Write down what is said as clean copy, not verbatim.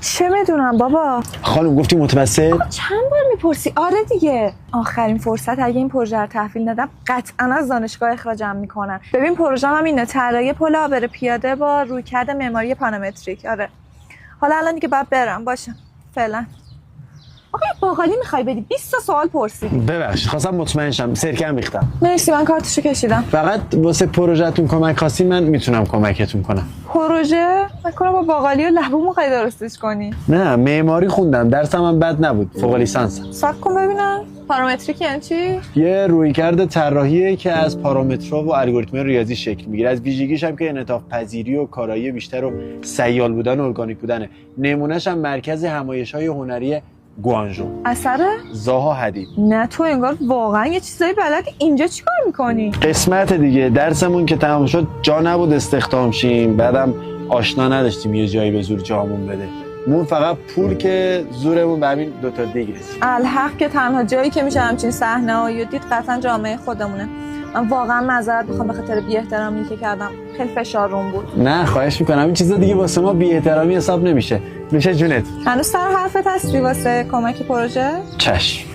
چه میدونم بابا. خانم گفتی متوسط؟ چند بار میپرسی؟ آره دیگه. آخرین فرصت اگه این پروژه رو تحویل ندم قطعا از دانشگاه اخراجم میکنن. ببین پروژه هم اینه، طراحی پل عابر پیاده با رویکرد معماری پانامتریک. آره حالا الان دیگه باید برم. باشه فعلا. آقا باقالی میخوای بدی؟ 20 تا سوال پرسیدی. ببخشید خواستم مطمئن شم. سرکه هم ریختم. مرسی من کارتشو کشیدم. فقط واسه پروژهتون کمک خواستین من میتونم کمکتون کنم. پروژه؟ فکر با باقالی و لبو میخوای درستش کنی. نه معماری خوندم، درسم هم بد نبود، فوق لیسانس. صبر کن ببینم. پارامتریک یعنی چی؟ یه رویکرد طراحیه که از پارامترها و الگوریتم ریاضی شکل میگیره. از ویژگیش هم که انعطاف پذیری و کارایی بیشتر و سیال بودن و ارگانیک بودنه. نمونهش هم مرکز همایش‌های هنری گوانژو. اثر زاها حدید. نه تو انگار واقعا یه چیزایی بلدی. اینجا چیکار میکنی؟ قسمت دیگه درسمون که تمام شد جا نبود استخدام شیم، بعدم آشنا نداشتیم یه جایی به زور جامون بده. مون فقط پول که زورمون به همین دوتا دیگه رسید. الحق که تنها جایی که میشه همچین صحنه‌ای دید قطعا جامعه خودمونه. من واقعا معذرت میخوام به خاطر بی‌احترامی که کردم. خیلی فشار روم بود. نه خواهش میکنم، این چیزا دیگه واسه ما بی‌احترامی حساب نمیشه. میشه جونت. هنوز سر حرفت هستی واسه کمک پروژه؟ چشم.